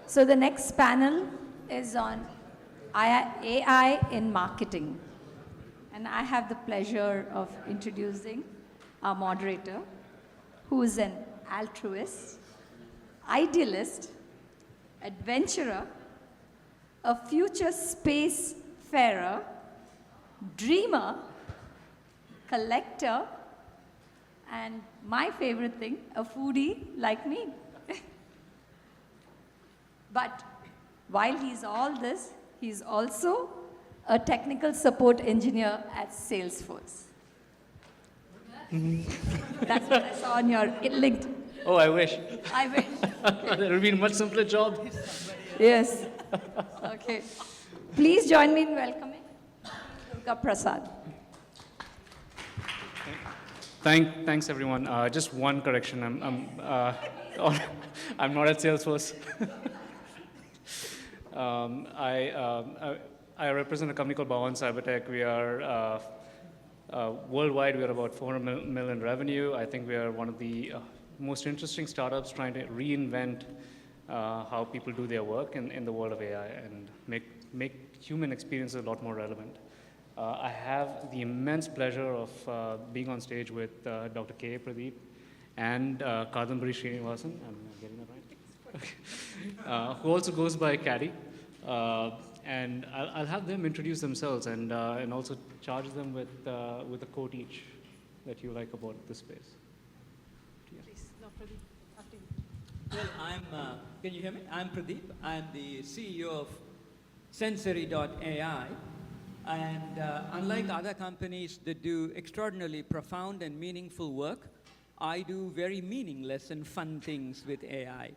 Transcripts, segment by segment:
So the next panel is on AI in marketing. And I have the pleasure of introducing our moderator, who is an altruist, idealist, adventurer, a future spacefarer, dreamer, collector, and my favorite thing, a foodie like me. But while he's all this, he's also a technical support engineer at Salesforce. That's what I saw on your LinkedIn. Oh, I wish. I wish. That would be a much simpler job. Yes. Okay. Please join me in welcoming Durgaprasad. Thanks everyone. Just one correction. I'm not at Salesforce. I represent a company called Bahwan CyberTek. We are worldwide. We are about 400 million revenue. I think we are one of the most interesting startups trying to reinvent how people do their work in the world of AI and make human experiences a lot more relevant. I have the immense pleasure of being on stage with Dr. Pradeep and Srinivasan. I'm getting that right? Who also goes by Kady. And I'll have them introduce themselves and also charge them with a quote each that you like about this space. Yeah. Please, no, Pradeep, after you. Well, can you hear me? I'm Pradeep. I'm the CEO of Sensori AI. And unlike other companies that do extraordinarily profound and meaningful work, I do very meaningless and fun things with AI.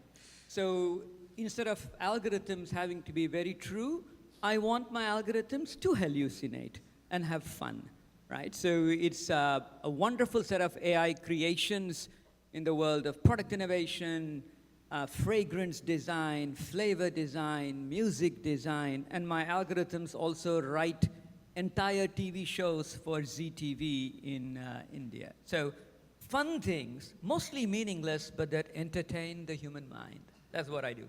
So instead of algorithms having to be very true, I want my algorithms to hallucinate and have fun, right? So it's a wonderful set of AI creations in the world of product innovation, fragrance design, flavor design, music design, and my algorithms also write entire TV shows for ZTV in India. So fun things, mostly meaningless, but that entertain the human mind. That's what I do.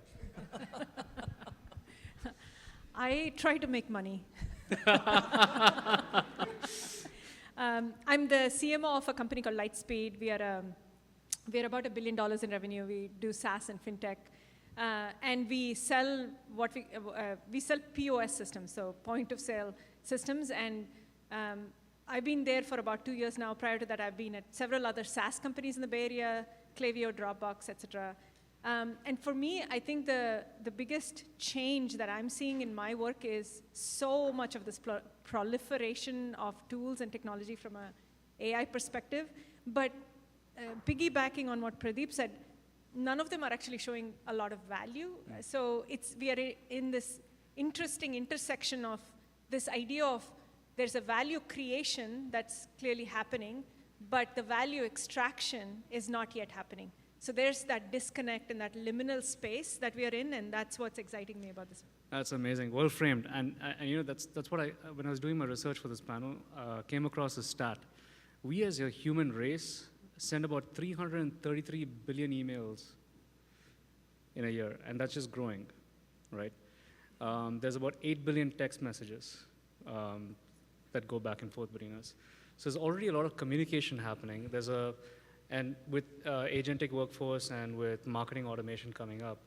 I try to make money. I'm the CMO of a company called Lightspeed. We are about $1 billion in revenue. We do SaaS and fintech, and we sell we sell POS systems, so point of sale systems. And I've been there for about 2 years now. Prior to that, I've been at several other SaaS companies in the Bay Area, Klaviyo, Dropbox, etc. And for me, I think the biggest change that I'm seeing in my work is so much of this proliferation of tools and technology from an AI perspective. But piggybacking on what Pradeep said, none of them are actually showing a lot of value. So we are in this interesting intersection of this idea of there's a value creation that's clearly happening, but the value extraction is not yet happening. So there's that disconnect and that liminal space that we are in, and that's what's exciting me about this. That's amazing, well framed. And you know, that's what when I was doing my research for this panel, came across a stat. We as a human race send about 333 billion emails in a year, and that's just growing, right? There's about 8 billion text messages that go back and forth between us. So there's already a lot of communication happening. And with agentic workforce and with marketing automation coming up,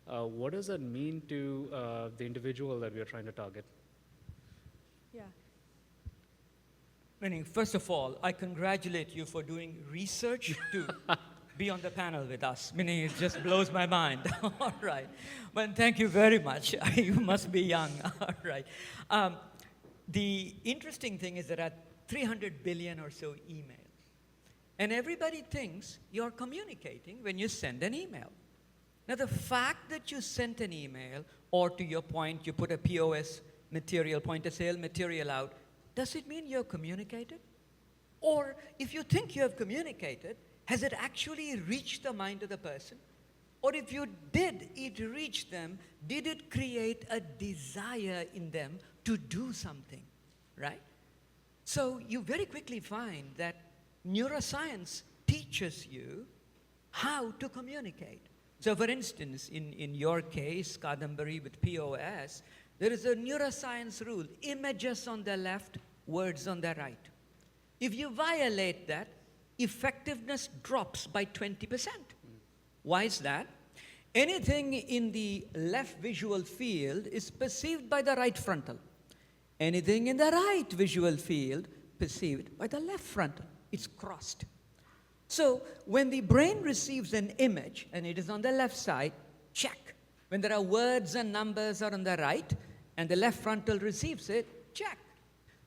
what does that mean to the individual that we are trying to target? Yeah. Meaning, first of all, I congratulate you for doing research to be on the panel with us. Meaning, it just blows my mind. All right. Well, thank you very much. You must be young. All right. The interesting thing is there are 300 billion or so emails. And everybody thinks you're communicating when you send an email. Now, the fact that you sent an email, or to your point, you put a POS material, point of sale material out, does it mean you've communicated? Or if you think you have communicated, has it actually reached the mind of the person? Or if you did it reach them, did it create a desire in them to do something, right? So you very quickly find that neuroscience teaches you how to communicate. So for instance, in your case, Kadambari with POS, there is a neuroscience rule, images on the left, words on the right. If you violate that, effectiveness drops by 20%. Why is that? Anything in the left visual field is perceived by the right frontal. Anything in the right visual field perceived by the left frontal. It's crossed. So when the brain receives an image and it is on the left side, check. When there are words and numbers are on the right and the left frontal receives it, check.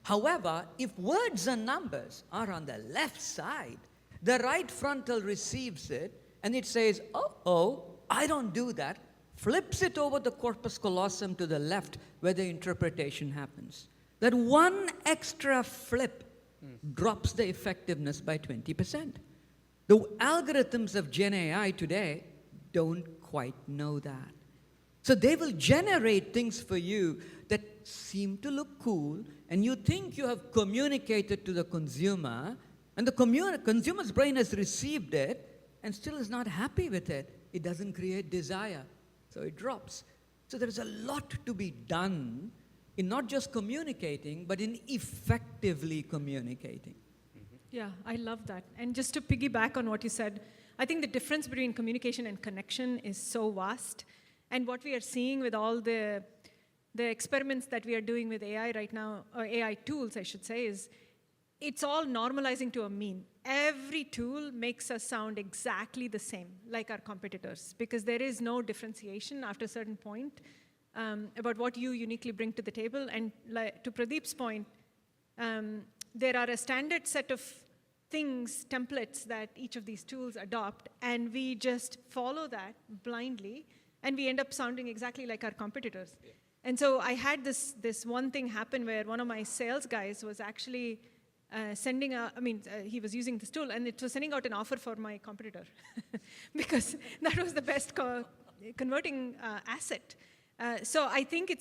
However, if words and numbers are on the left side, the right frontal receives it and it says, oh, I don't do that, flips it over the corpus callosum to the left where the interpretation happens. That one extra flip drops the effectiveness by 20%. The algorithms of Gen AI today don't quite know that. So they will generate things for you that seem to look cool, and you think you have communicated to the consumer, and the consumer's brain has received it and still is not happy with it. It doesn't create desire, so it drops. So there's a lot to be done in not just communicating, but in effectively communicating. Yeah, I love that. And just to piggyback on what you said, I think the difference between communication and connection is so vast. And what we are seeing with all the experiments that we are doing with AI right now, or AI tools, I should say, is it's all normalizing to a mean. Every tool makes us sound exactly the same, like our competitors, because there is no differentiation after a certain point about what you uniquely bring to the table. And to Pradeep's point, there are a standard set of things, templates that each of these tools adopt, and we just follow that blindly, and we end up sounding exactly like our competitors. Yeah. And so I had this one thing happen where one of my sales guys was actually he was using this tool, and it was sending out an offer for my competitor because that was the best converting asset. So I think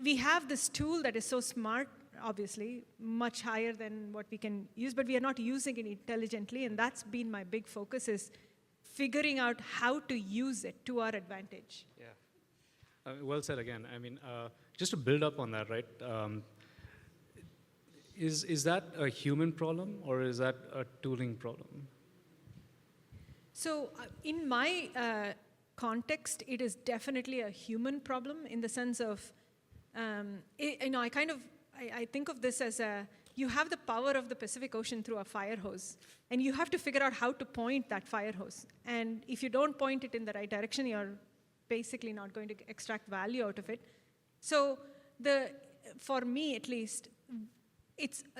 we have this tool that is so smart, obviously, much higher than what we can use, but we are not using it intelligently, and that's been my big focus, is figuring out how to use it to our advantage. Yeah. Well said again. I mean, just to build up on that, right? Is that a human problem or is that a tooling problem? So in my context, it is definitely a human problem in the sense of, I think of this as you have the power of the Pacific Ocean through a fire hose, and you have to figure out how to point that fire hose. And if you don't point it in the right direction, you're basically not going to extract value out of it. So for me at least,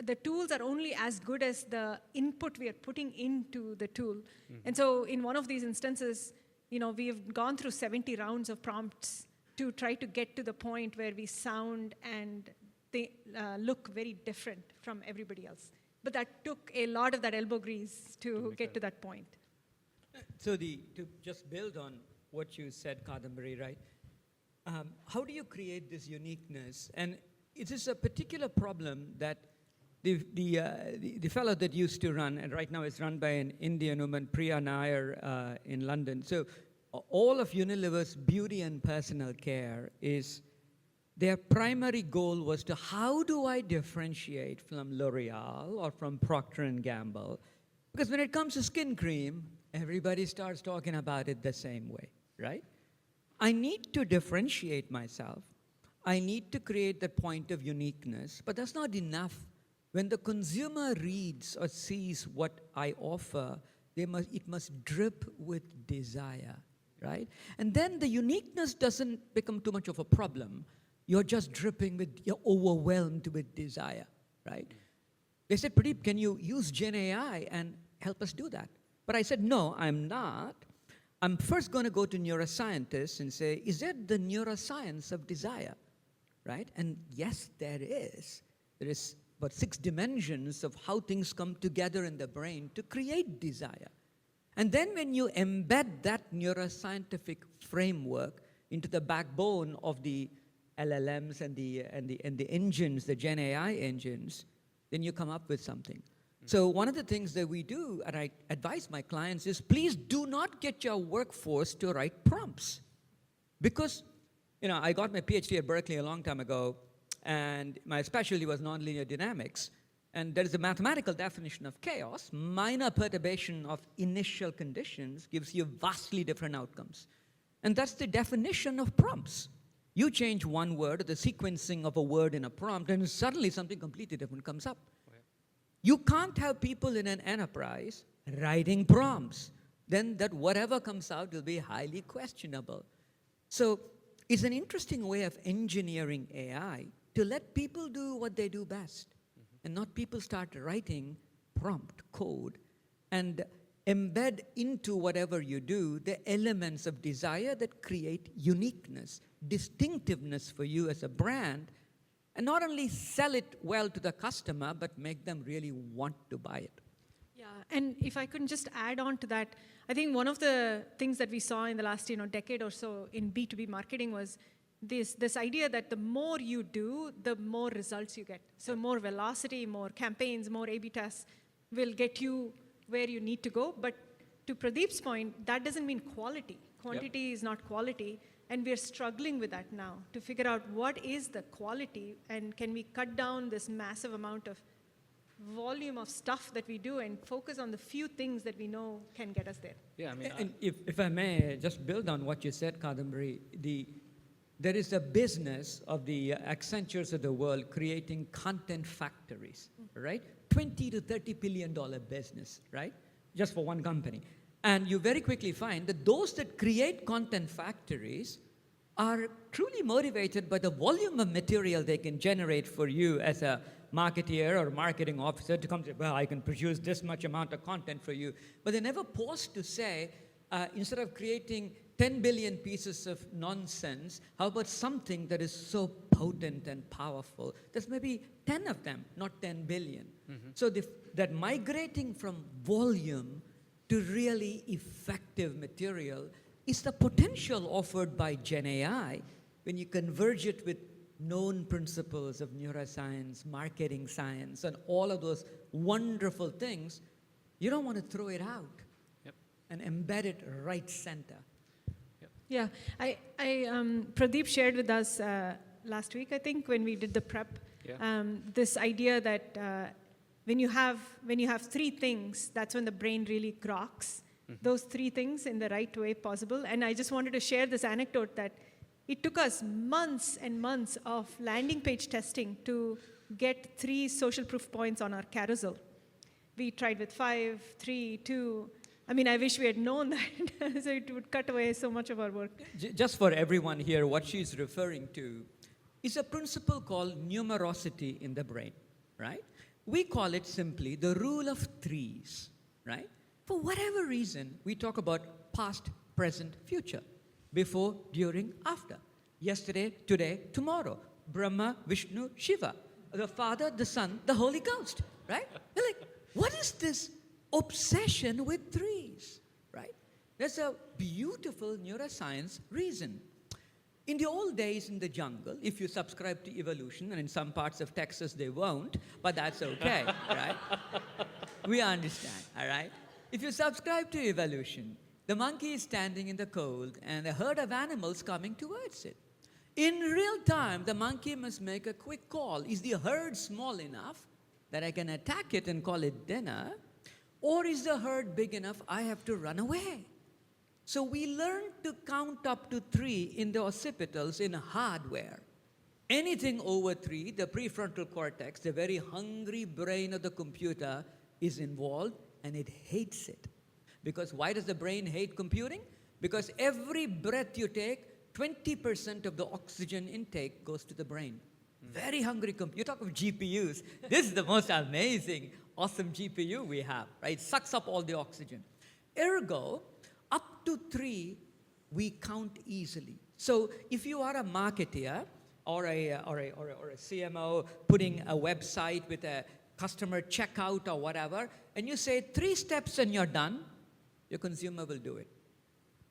the tools are only as good as the input we are putting into the tool. Mm-hmm. And so in one of these instances, we've gone through 70 rounds of prompts to try to get to the point where we sound and they look very different from everybody else. But that took a lot of that elbow grease to get to that point. So to just build on what you said, Kadambari, right? How do you create this uniqueness? And it is a particular problem that the fellow that used to run, and right now is run by an Indian woman, Priya Nair, in London. So all of Unilever's beauty and personal care is, their primary goal was to, how do I differentiate from L'Oreal or from Procter & Gamble? Because when it comes to skin cream, everybody starts talking about it the same way, right? I need to differentiate myself. I need to create that point of uniqueness, but that's not enough. When the consumer reads or sees what I offer, it must drip with desire, right? And then the uniqueness doesn't become too much of a problem. You're just you're overwhelmed with desire, right? They said, Pradeep, can you use Gen AI and help us do that? But I said, no, I'm not. I'm first going to go to neuroscientists and say, is there the neuroscience of desire, right? And yes, there is. There is about 6 dimensions of how things come together in the brain to create desire. And then when you embed that neuroscientific framework into the backbone of the LLMs and the engines, the Gen AI engines, then you come up with something. So one of the things that we do, and I advise my clients, is please do not get your workforce to write prompts. Because, I got my PhD at Berkeley a long time ago, and my specialty was nonlinear dynamics. And there is a mathematical definition of chaos. Minor perturbation of initial conditions gives you vastly different outcomes. And that's the definition of prompts. You change one word, or the sequencing of a word in a prompt, and suddenly something completely different comes up. You can't have people in an enterprise writing prompts. Then that whatever comes out will be highly questionable. So it's an interesting way of engineering AI to let people do what they do best, and not people start writing prompt code and embed into whatever you do the elements of desire that create uniqueness, distinctiveness for you as a brand, and not only sell it well to the customer, but make them really want to buy it. Yeah, and if I could just add on to that, I think one of the things that we saw in the last decade or so in B2B marketing was this idea that the more you do, the more results you get. So more velocity, more campaigns, more A/B tests will get you where you need to go. But to Pradeep's point, that doesn't mean quality. Quantity is not quality. And we're struggling with that now to figure out what is the quality and can we cut down this massive amount of volume of stuff that we do and focus on the few things that we know can get us there. Yeah, I mean, And if I may just build on what you said, Kadambari, there is a business of the Accentures of the world creating content factories, right? $20 to $30 billion business, right? Just for one company. And you very quickly find that those that create content factories are truly motivated by the volume of material they can generate for you as a marketeer or marketing officer to come say, well, I can produce this much amount of content for you. But they never pause to say, instead of creating 10 billion pieces of nonsense, how about something that is so potent and powerful? There's maybe 10 of them, not 10 billion. So that migrating from volume to really effective material is the potential offered by Gen AI when you converge it with known principles of neuroscience, marketing science, and all of those wonderful things. You don't want to throw it out and embed it right center. Yeah, Pradeep shared with us last week, I think, when we did the prep, this idea that when you have three things, that's when the brain really groks. Those three things in the right way possible. And I just wanted to share this anecdote that it took us months and months of landing page testing to get 3 social proof points on our carousel. We tried with 5, 3, 2. I mean, I wish we had known that, so it would cut away so much of our work. Just for everyone here, what she's referring to is a principle called numerosity in the brain, right? We call it simply the rule of threes, right? For whatever reason, we talk about past, present, future. Before, during, after. Yesterday, today, tomorrow. Brahma, Vishnu, Shiva. The Father, the Son, the Holy Ghost, right? You're like, what is this obsession with threes, right? There's a beautiful neuroscience reason. In the old days in the jungle, if you subscribe to evolution, and in some parts of Texas they won't, but that's okay, right? We understand, all right? If you subscribe to evolution, the monkey is standing in the cold and a herd of animals coming towards it. In real time, the monkey must make a quick call. Is the herd small enough that I can attack it and call it dinner? Or is the herd big enough I have to run away? So we learn to count up to 3 in the occipitals in hardware. Anything over 3, the prefrontal cortex, the very hungry brain of the computer, is involved and it hates it. Because why does the brain hate computing? Because every breath you take, 20% of the oxygen intake goes to the brain. Very hungry computer. You talk of GPUs. This is the most amazing, awesome GPU we have, right? It sucks up all the oxygen. Ergo, up to 3, we count easily. So if you are a marketer or a CMO putting a website with a customer checkout or whatever, and you say 3 steps and you're done, your consumer will do it.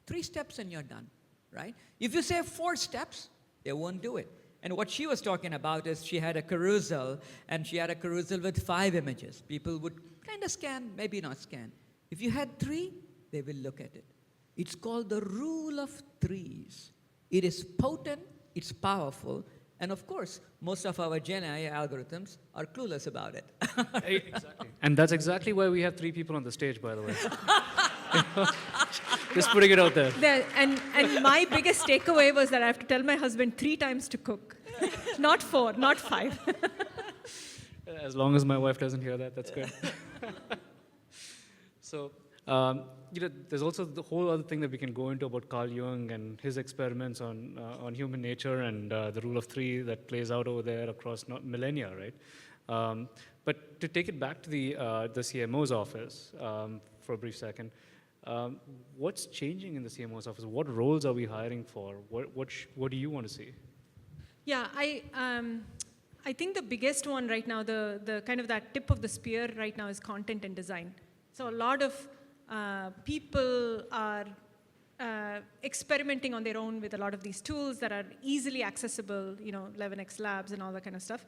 3 steps and you're done, right? If you say 4 steps, they won't do it. And what she was talking about is she had a carousel, and she had a carousel with 5 images. People would kind of scan, maybe not scan. If you had 3, they will look at it. It's called the rule of 3s. It is potent, it's powerful, and of course, most of our Gen AI algorithms are clueless about it. Exactly. And that's exactly why we have 3 people on the stage, by the way. Just putting it out there. And my biggest takeaway was that I have to tell my husband 3 times to cook. Not 4, not 5. As long as my wife doesn't hear that, that's good. So, there's also the whole other thing that we can go into about Carl Jung and his experiments on human nature and the rule of 3 that plays out over there across millennia, right? But to take it back to the CMO's office for a brief second, what's changing in the CMO's office? What roles are we hiring for? What do you want to see? Yeah, I think the biggest one right now, the kind of that tip of the spear right now is content and design. So a lot of people are experimenting on their own with a lot of these tools that are easily accessible, 11x Labs and all that kind of stuff.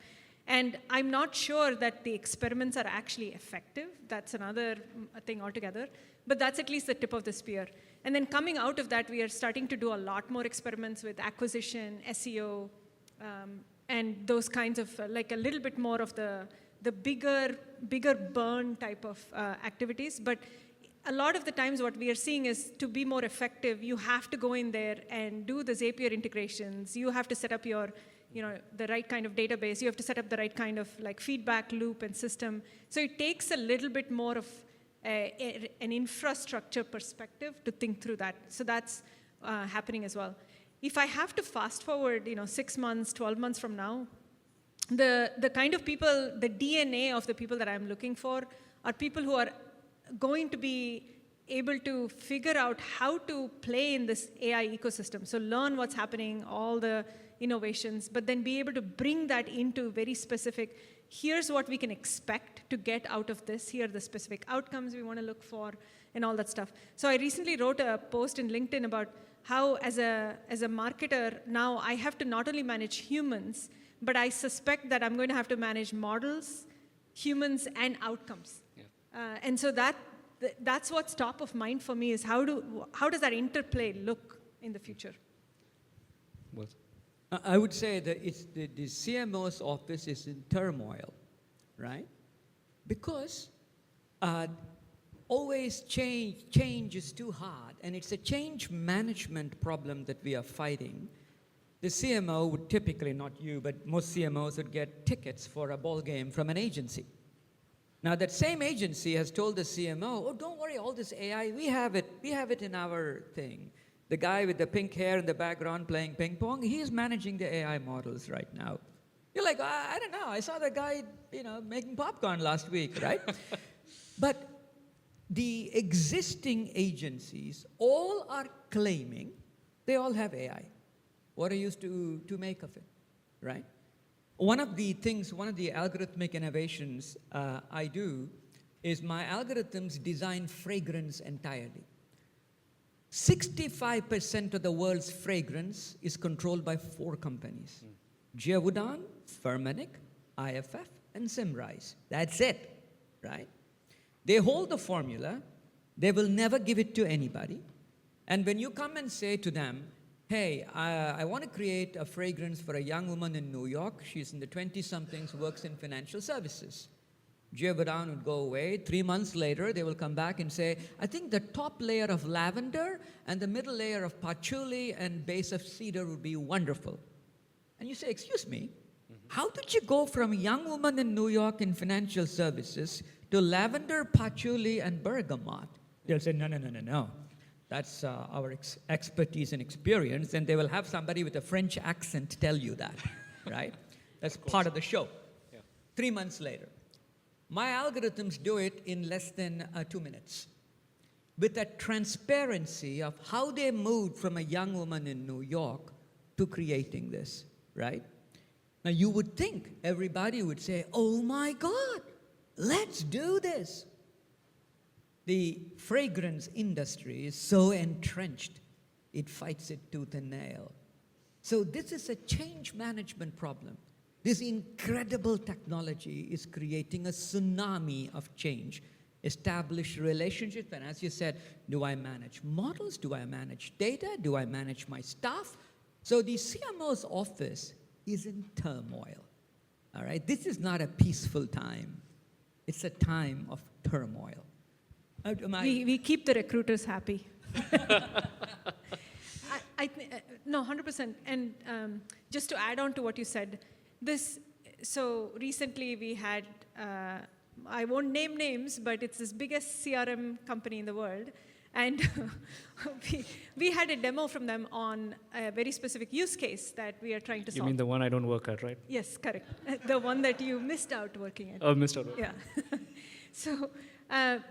And I'm not sure that the experiments are actually effective. That's another thing altogether. But that's at least the tip of the spear. And then coming out of that, we are starting to do a lot more experiments with acquisition, SEO, and those kinds of, like a little bit more of the bigger burn type of activities. But a lot of the times what we are seeing is to be more effective, you have to go in there and do the Zapier integrations. You have to set up your, the right kind of database. You have to set up the right kind of like feedback loop and system. So it takes a little bit more of an infrastructure perspective to think through that. So that's happening as well. If I have to fast forward, 6 months, 12 months from now, the kind of people, the DNA of the people that I'm looking for are people who are going to be able to figure out how to play in this AI ecosystem. So learn what's happening, all the innovations, but then be able to bring that into very specific, here's what we can expect to get out of this, here are the specific outcomes we want to look for, and all that stuff. So I recently wrote a post in LinkedIn about how as a marketer, now I have to not only manage humans, but I suspect that I'm going to have to manage models, humans, and outcomes. Yeah. And so that's what's top of mind for me is how does that interplay look in the future? What? I would say that the CMO's office is in turmoil, right? Because always change is too hard, and it's a change management problem that we are fighting. The CMO would typically, not you, but most CMOs would get tickets for a ball game from an agency. Now that same agency has told the CMO, oh, don't worry, all this AI, we have it in our thing. The guy with the pink hair in the background playing ping pong, he is managing the AI models right now. You're like, I don't know, I saw that guy, making popcorn last week, right? But the existing agencies all are claiming they all have AI. What are you to make of it, right? One of the algorithmic innovations I do is my algorithms design fragrance entirely. 65% of the world's fragrance is controlled by 4 companies. Givaudan, Firmenich, IFF, and Symrise. That's it, right? They hold the formula. They will never give it to anybody. And when you come and say to them, hey, I want to create a fragrance for a young woman in New York. She's in the 20-somethings, works in financial services. Givaudan would go away. 3 months later, they will come back and say, I think the top layer of lavender and the middle layer of patchouli and base of cedar would be wonderful. And you say, excuse me, how did you go from a young woman in New York in financial services to lavender, patchouli, and bergamot? They'll say, no. That's our expertise and experience, and they will have somebody with a French accent tell you that, right? That's part of the show. Yeah. 3 months later. My algorithms do it in less than 2 minutes. With that transparency of how they moved from a young woman in New York to creating this, right? Now you would think everybody would say, oh my God, let's do this. The fragrance industry is so entrenched, it fights it tooth and nail. So this is a change management problem. This incredible technology is creating a tsunami of change. Establish relationships, and as you said, do I manage models? Do I manage data? Do I manage my staff? So the CMO's office is in turmoil, all right? This is not a peaceful time. It's a time of turmoil. We keep the recruiters happy. No, 100%. And just to add on to what you said, so recently we had, I won't name names, but it's this biggest CRM company in the world. And we had a demo from them on a very specific use case that we are trying to solve. You mean the one I don't work at, right? Yes, correct. The one that you missed out working at. Oh, missed out. Yeah. So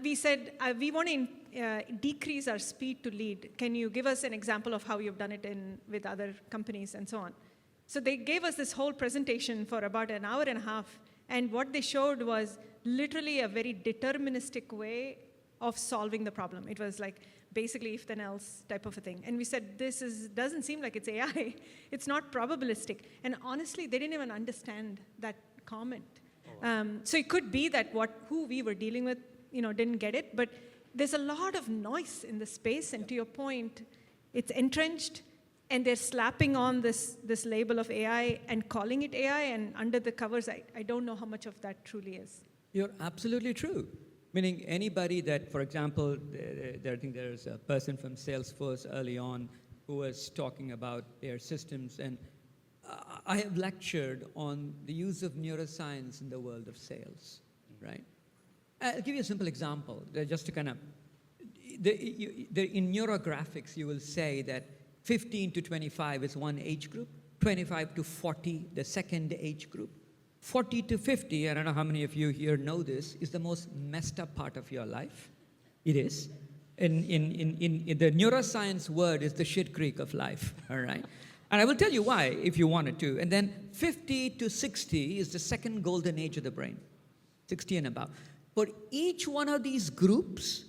we said, we want to decrease our speed to lead. Can you give us an example of how you've done it with other companies and so on? So they gave us this whole presentation for about an hour and a half. And what they showed was literally a very deterministic way of solving the problem. It was like basically if then else type of a thing. And we said, doesn't seem like it's AI. It's not probabilistic. And honestly, they didn't even understand that comment. So it could be that who we were dealing with, didn't get it. But there's a lot of noise in the space. And to your point, it's entrenched. And they're slapping on this label of AI and calling it AI. And under the covers, I don't know how much of that truly is. You're absolutely true. Meaning anybody that, for example, I think there's a person from Salesforce early on who was talking about their systems. And I have lectured on the use of neuroscience in the world of sales, right? I'll give you a simple example, just to kind of, in neurographics, you will say that 15 to 25 is one age group, 25 to 40, the second age group. 40 to 50, I don't know how many of you here know this, is the most messed up part of your life. It is. In the neuroscience word is the shit creek of life, all right? And I will tell you why, if you wanted to. And then 50 to 60 is the second golden age of the brain, 60 and above. For each one of these groups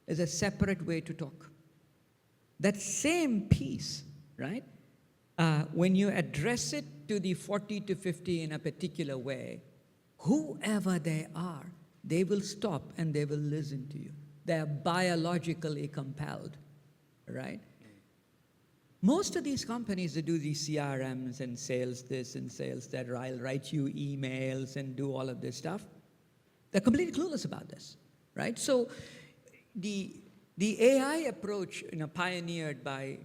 is a separate way to talk. That same piece, right? When you address it to the 40 to 50 in a particular way, whoever they are, they will stop and they will listen to you. They are biologically compelled, right? Most of these companies that do these CRMs and sales this and sales that, I'll write you emails and do all of this stuff, they're completely clueless about this, right? So the AI approach, pioneered by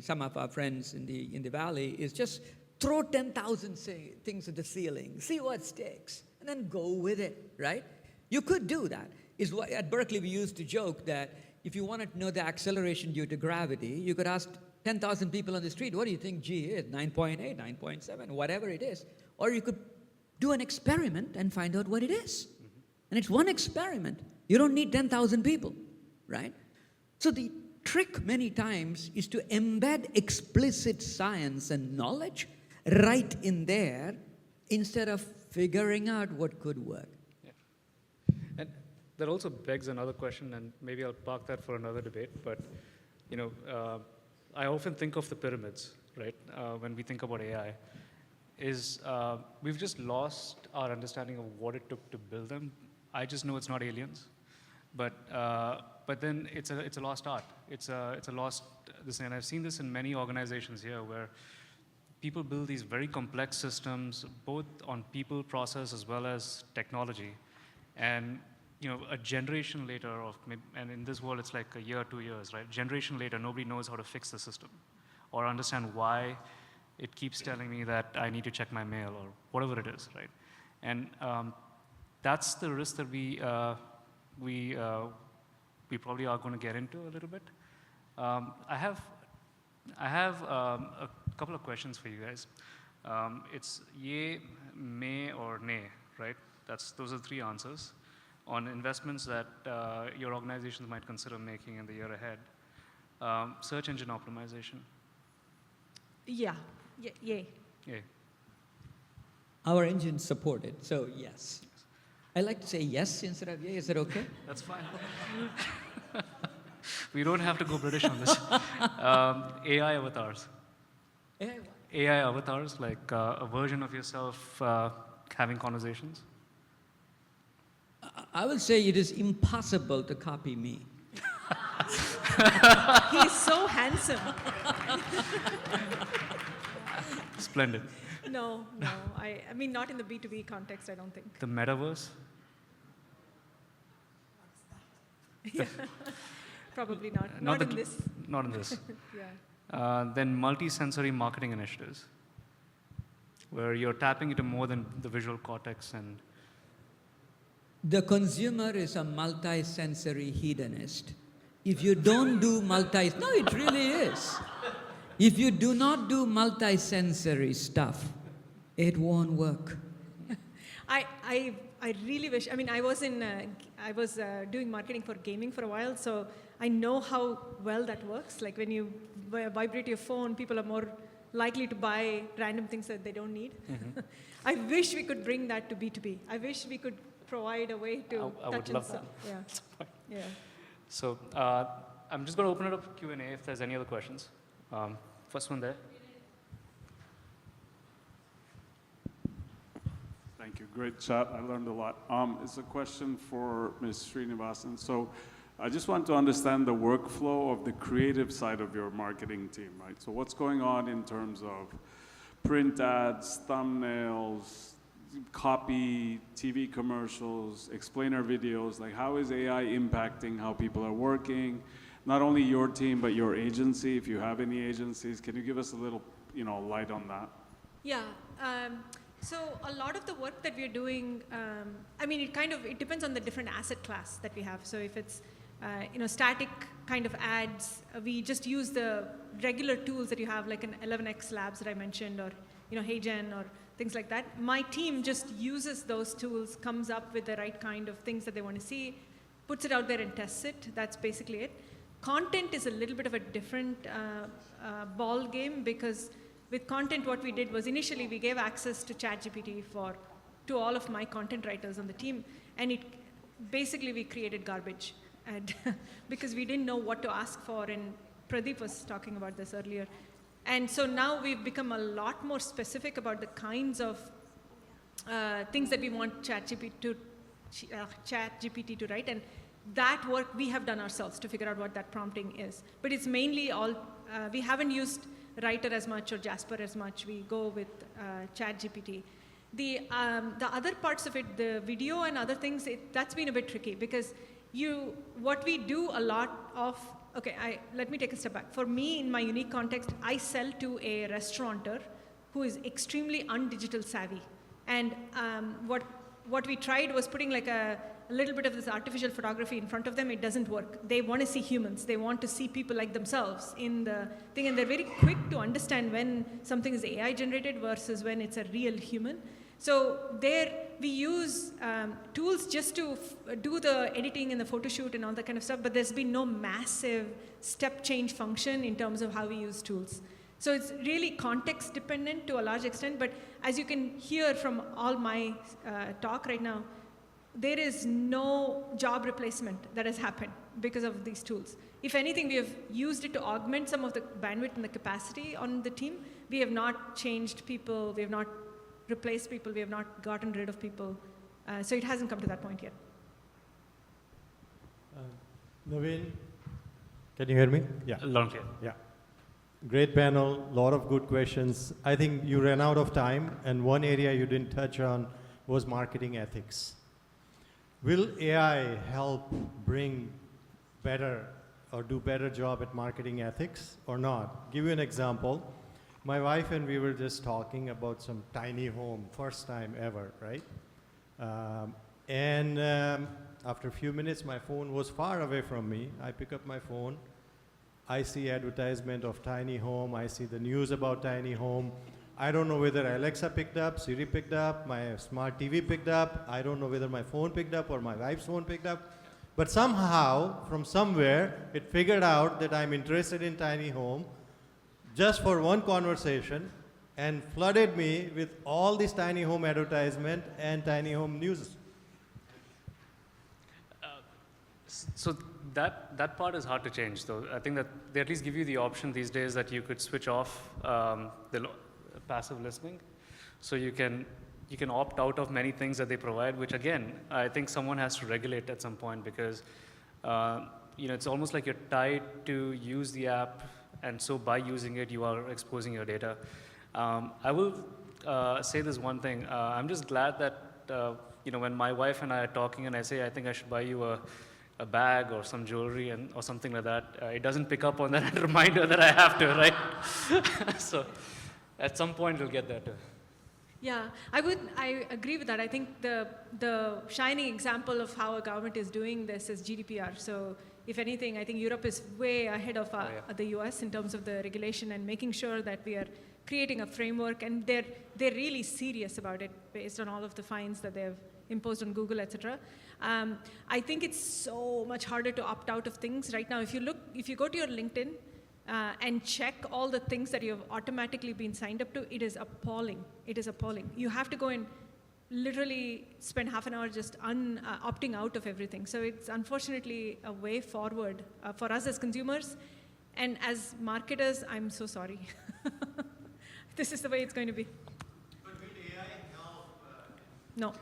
some of our friends in the Valley, is just throw 10,000 things at the ceiling, see what sticks, and then go with it, right? You could do that. At Berkeley, we used to joke that if you wanted to know the acceleration due to gravity, you could ask 10,000 people on the street, what do you think G is? 9.8, 9.7, whatever it is. Or you could do an experiment and find out what it is. Mm-hmm. And it's one experiment. You don't need 10,000 people, right? So the trick many times is to embed explicit science and knowledge right in there instead of figuring out what could work. Yeah. And that also begs another question, and maybe I'll park that for another debate, but I often think of the pyramids, right, when we think about AI, we've just lost our understanding of what it took to build them. I just know it's not aliens, but then it's a lost art. It's a lost this, and I've seen this in many organizations here where people build these very complex systems, both on people, process, as well as technology, and a generation later, and in this world it's like a year, 2 years, right? Generation later, nobody knows how to fix the system or understand why it keeps telling me that I need to check my mail or whatever it is, right? And that's the risk that we probably are going to get into a little bit. I have a couple of questions for you guys. It's yay, may, or nay, right? Those are 3 answers on investments that your organizations might consider making in the year ahead. Search engine optimization. Yeah. Yay. Yay. Our engines support it, so yes. I like to say yes instead of yay. Is that okay? That's fine. We don't have to go British on this. AI avatars. AI, AI avatars, like a version of yourself having conversations? I will say it is impossible to copy me. He's so handsome. Splendid. No, I mean, not in the B2B context, I don't think. The metaverse? Probably not. Not in this. Not in this. Yeah. Then multi-sensory marketing initiatives, where you're tapping into more than the visual cortex and The consumer is a multi-sensory hedonist. If you don't do no, it really is. If you do not do multi-sensory stuff, it won't work. I really wish. I mean, I was doing marketing for gaming for a while, so I know how well that works. Like when you vibrate your phone, people are more likely to buy random things that they don't need. Mm-hmm. I wish we could bring that to B2B. I wish we could provide a way to I would touch love and that. Yeah. So I'm just going to open it up to Q&A if there's any other questions. First one there. Thank you. Great chat. I learned a lot. It's a question for Ms. Srinivasan. So I just want to understand the workflow of the creative side of your marketing team, right? So what's going on in terms of print ads, thumbnails, copy, TV commercials, explainer videos? Like, how is AI impacting how people are working? Not only your team, but your agency, if you have any agencies. Can you give us a little, light on that? Yeah. So a lot of the work that we're doing, I mean, it depends on the different asset class that we have. So if it's, static kind of ads, we just use the regular tools that you have, like an 11x Labs that I mentioned, or, HeyGen, or things like that. My team just uses those tools, comes up with the right kind of things that they want to see, puts it out there and tests it. That's basically it. Content is a little bit of a different ball game, because with content, what we did was initially we gave access to ChatGPT to all of my content writers on the team, and basically we created garbage, and because we didn't know what to ask for, and Pradeep was talking about this earlier. And so now we've become a lot more specific about the kinds of things that we want ChatGPT to write, and that work we have done ourselves to figure out what that prompting is. But it's mainly all, we haven't used Writer as much or Jasper as much. We go with ChatGPT. The other parts of it, the video and other things, that's been a bit tricky, because what we do a lot of, let me take a step back. For me, in my unique context, I sell to a restaurateur who is extremely undigital savvy. And what we tried was putting like a little bit of this artificial photography in front of them. It doesn't work. They want to see humans. They want to see people like themselves in the thing. And they're very quick to understand when something is AI generated versus when it's a real human. So there we use tools just to do the editing and the photo shoot and all that kind of stuff, but there's been no massive step change function in terms of how we use tools. So it's really context dependent to a large extent, but as you can hear from all my talk right now, there is no job replacement that has happened because of these tools. If anything, we have used it to augment some of the bandwidth and the capacity on the team. We have not changed people, we have not replaced people, we have not gotten rid of people. So it hasn't come to that point yet. Navin, can you hear me? Yeah. Loud and clear. Yeah. Great panel, lot of good questions. I think you ran out of time, and one area you didn't touch on was marketing ethics. Will AI help bring better or do better job at marketing ethics or not? Give you an example. My wife and we were just talking about some tiny home, first time ever, right? After a few minutes, my phone was far away from me. I pick up my phone. I see advertisement of tiny home. I see the news about tiny home. I don't know whether Alexa picked up, Siri picked up, my smart TV picked up. I don't know whether my phone picked up or my wife's phone picked up. But somehow, from somewhere, it figured out that I'm interested in tiny home just for one conversation and flooded me with all these tiny home advertisement and tiny home news. So that part is hard to change, though. I think that they at least give you the option these days that you could switch off passive listening. So you can opt out of many things that they provide, which again, I think someone has to regulate at some point because it's almost like you're tied to use the app, and so by using it, you are exposing your data. I will say this one thing. I'm just glad that when my wife and I are talking and I say, I think I should buy you a bag or some jewelry or something like that, it doesn't pick up on that reminder that I have to, right? So at some point, we'll get there too. Yeah, I agree with that. I think the shining example of how a government is doing this is GDPR. So if anything, I think Europe is way ahead of the US in terms of the regulation and making sure that we are creating a framework, and they're really serious about it based on all of the fines that they've imposed on Google, etc. I think it's so much harder to opt out of things right now. If you go to your LinkedIn and check all the things that you have automatically been signed up to, it is appalling. It is appalling. You have to go and literally spend half an hour just opting out of everything. So it's unfortunately a way forward for us as consumers, and as marketers, I'm so sorry. This is the way it's going to be. But will AI help? No,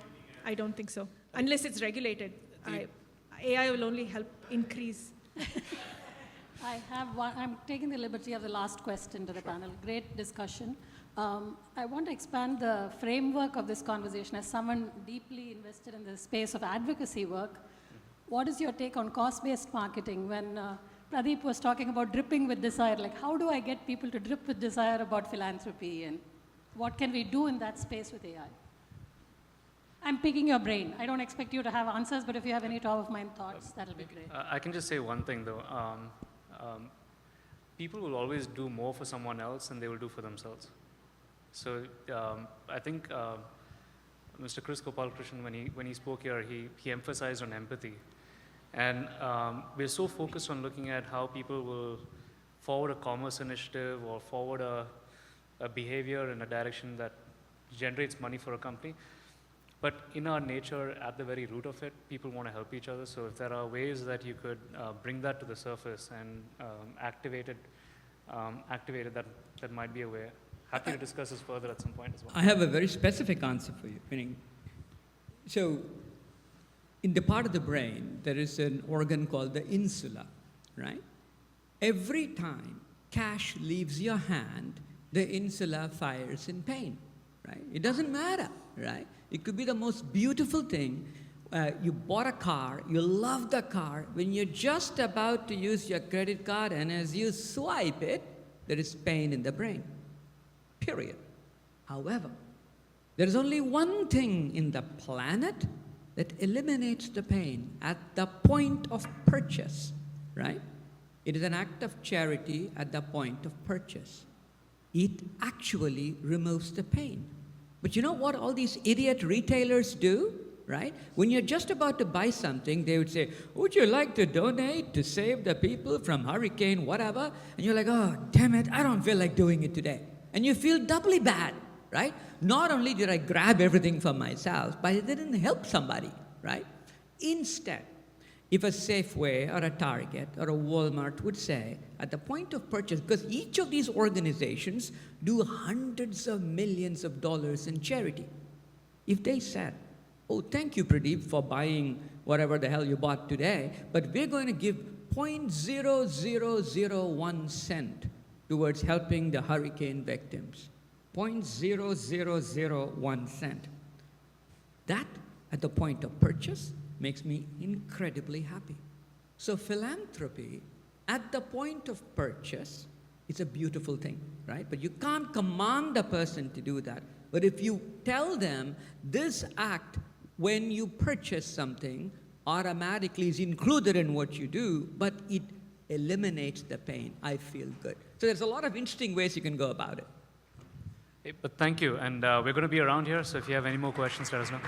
I don't think so. Unless it's regulated. AI will only help increase. I have one. I'm taking the liberty of the last question to the panel. Great discussion. I want to expand the framework of this conversation. As someone deeply invested in the space of advocacy work, what is your take on cost-based marketing? When Pradeep was talking about dripping with desire, like how do I get people to drip with desire about philanthropy, and what can we do in that space with AI? I'm picking your brain. I don't expect you to have answers, but if you have any top-of-mind thoughts, that'll be great. I can just say one thing, though. People will always do more for someone else than they will do for themselves. So I think Mr. Chris Gopalakrishnan, when he spoke here, he emphasized on empathy. And we're so focused on looking at how people will forward a commerce initiative or forward a behavior in a direction that generates money for a company. But in our nature, at the very root of it, people want to help each other. So if there are ways that you could bring that to the surface and activate it, that might be a way. Happy to discuss this further at some point as well. I have a very specific answer for you. Meaning, so in the part of the brain, there is an organ called the insula, right? Every time cash leaves your hand, the insula fires in pain, right? It doesn't matter, right? It could be the most beautiful thing. You bought a car, you love the car. When you're just about to use your credit card, and as you swipe it, there is pain in the brain, period. However, there is only one thing in the planet that eliminates the pain at the point of purchase, right? It is an act of charity at the point of purchase. It actually removes the pain. But you know what all these idiot retailers do, right? When you're just about to buy something, they would say, would you like to donate to save the people from hurricane, whatever? And you're like, oh, damn it, I don't feel like doing it today. And you feel doubly bad, right? Not only did I grab everything for myself, but it didn't help somebody, right? Instead, if a Safeway or a Target or a Walmart would say, at the point of purchase, because each of these organizations do hundreds of millions of dollars in charity. If they said, oh, thank you, Pradeep, for buying whatever the hell you bought today, but we're going to give 0.0001 cent towards helping the hurricane victims. 0.0001 cent. That, at the point of purchase, makes me incredibly happy. So philanthropy, at the point of purchase, is a beautiful thing, right? But you can't command a person to do that. But if you tell them this act, when you purchase something, automatically is included in what you do, but it eliminates the pain, I feel good. So there's a lot of interesting ways you can go about it. But thank you, and we're going to be around here, so if you have any more questions, let us know.